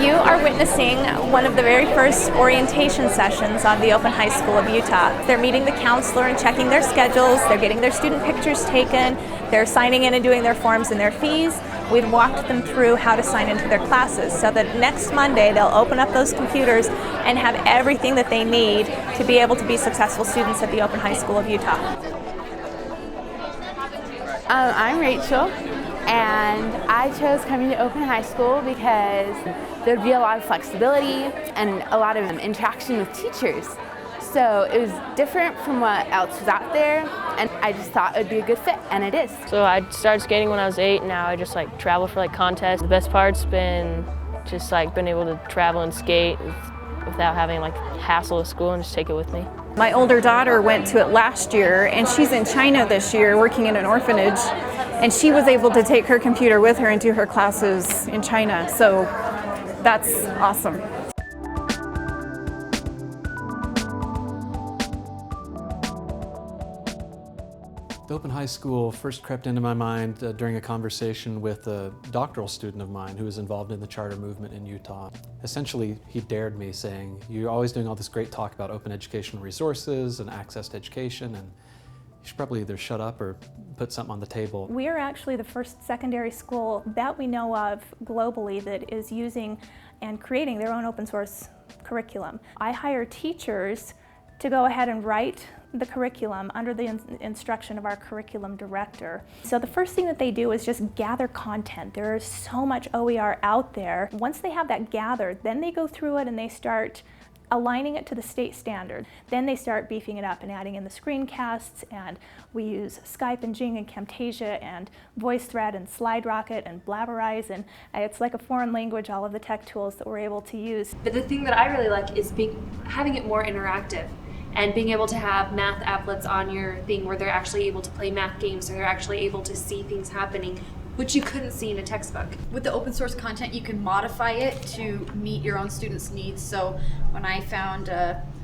You are witnessing one of the very first orientation sessions on the Open High School of Utah. They're meeting the counselor and checking their schedules, they're getting their student pictures taken, they're signing in and doing their forms and their fees. We've walked them through how to sign into their classes so that next Monday they'll open up those computers and have everything that they need to be able to be successful students at the Open High School of Utah. I'm Rachel, and I chose coming to Open High School because there'd be a lot of flexibility and a lot of interaction with teachers. So it was different from what else was out there, and I just thought it would be a good fit, and it is. So I started skating when I was 8, and now I just travel for contests. The best part's been just being able to travel and skate without having hassle of school and just take it with me. My older daughter went to it last year, and she's in China this year working in an orphanage, and she was able to take her computer with her and do her classes in China, so that's awesome. The Open High School first crept into my mind during a conversation with a doctoral student of mine who was involved in the charter movement in Utah. Essentially, he dared me, saying, "You're always doing all this great talk about open educational resources and access to education, and you should probably either shut up or put something on the table." We are actually the first secondary school that we know of globally that is using and creating their own open source curriculum. I hire teachers to go ahead and write the curriculum under the instruction of our curriculum director. So the first thing that they do is just gather content. There is so much OER out there. Once they have that gathered, then they go through it and they start aligning it to the state standard. Then they start beefing it up and adding in the screencasts, and we use Skype and Jing and Camtasia and VoiceThread and SlideRocket and Blabberize, and it's like a foreign language, all of the tech tools that we're able to use. But the thing that I really like is having it more interactive, and being able to have math applets on your thing where they're actually able to play math games, or they're actually able to see things happening, which you couldn't see in a textbook. With the open source content, you can modify it to meet your own students' needs. So when I found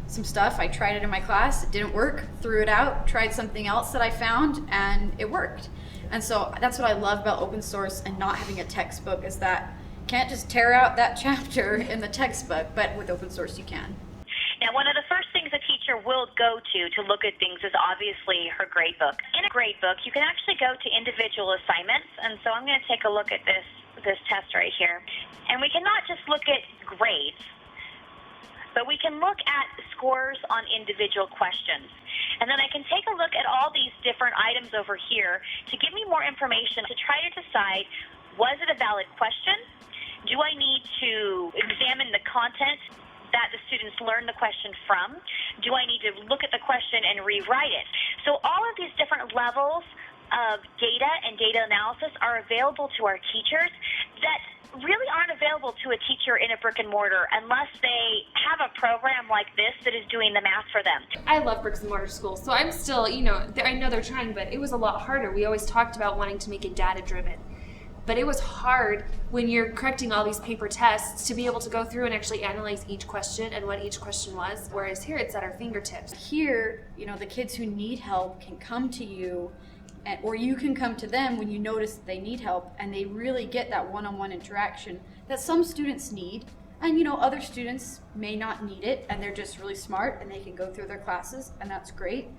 some stuff, I tried it in my class, it didn't work, threw it out, tried something else that I found, and it worked. And so that's what I love about open source and not having a textbook, is that you can't just tear out that chapter in the textbook, but with open source you can. Now, one of the first things a teacher will go to look at things is obviously her gradebook. In a gradebook, you can actually go to individual assignments, and so I'm going to take a look at this test right here. And we cannot just look at grades, but we can look at scores on individual questions. And then I can take a look at all these different items over here to give me more information to try to decide, was it a valid question? Do I need to examine the content that the students learn the question from? Do I need to look at the question and rewrite it? So all of these different levels of data and data analysis are available to our teachers that really aren't available to a teacher in a brick and mortar unless they have a program like this that is doing the math for them. I love bricks and mortar schools, so I'm still, I know they're trying, but it was a lot harder. We always talked about wanting to make it data-driven. But it was hard when you're correcting all these paper tests to be able to go through and actually analyze each question and what each question was, whereas here it's at our fingertips. Here, the kids who need help can come to you, or you can come to them when you notice that they need help, and they really get that one-on-one interaction that some students need, and other students may not need it, and they're just really smart and they can go through their classes, and that's great.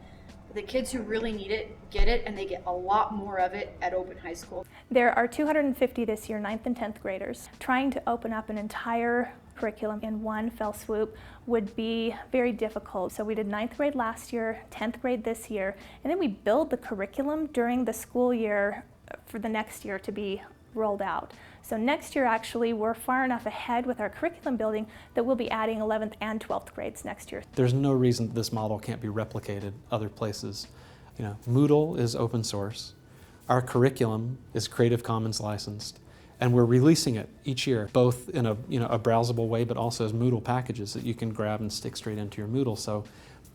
The kids who really need it get it, and they get a lot more of it at Open High School. There are 250 this year, 9th and 10th graders. Trying to open up an entire curriculum in one fell swoop would be very difficult. So we did 9th grade last year, 10th grade this year, and then we build the curriculum during the school year for the next year to be rolled out. So next year, actually, we're far enough ahead with our curriculum building that we'll be adding 11th and 12th grades next year. There's no reason that this model can't be replicated other places. Moodle is open source. Our curriculum is Creative Commons licensed, and we're releasing it each year, both in a browsable way, but also as Moodle packages that you can grab and stick straight into your Moodle. So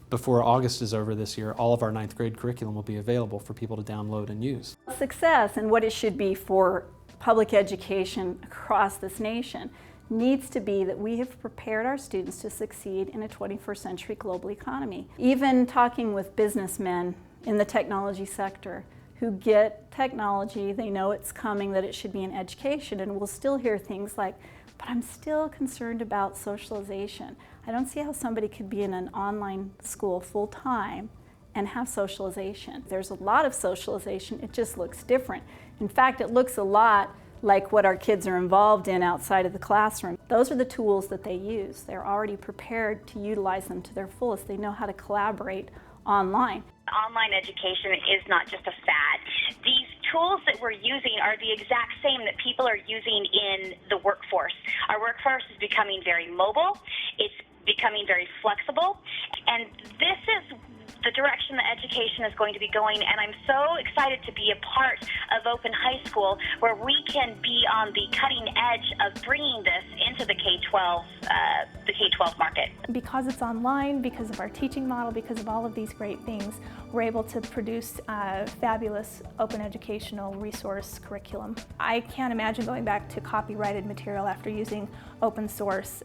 before August is over this year, all of our 9th grade curriculum will be available for people to download and use. Success, and what it should be for public education across this nation, needs to be that we have prepared our students to succeed in a 21st century global economy. Even talking with businessmen in the technology sector who get technology, they know it's coming, that it should be in education, and we'll still hear things like but I'm still concerned about socialization. I don't see how somebody could be in an online school full-time and have socialization. There's a lot of socialization, it just looks different. In fact, it looks a lot like what our kids are involved in outside of the classroom. Those are the tools that they use. They're already prepared to utilize them to their fullest. They know how to collaborate online. Online education is not just a fad. These tools that we're using are the exact same that people are using in the workforce. Our workforce is becoming very mobile, it's becoming very flexible, and this is the direction that education is going to be going, and I'm so excited to be a part of Open High School where we can be on the cutting edge of bringing this into the K-12 market. Because it's online, because of our teaching model, because of all of these great things, we're able to produce a fabulous open educational resource curriculum. I can't imagine going back to copyrighted material after using open source.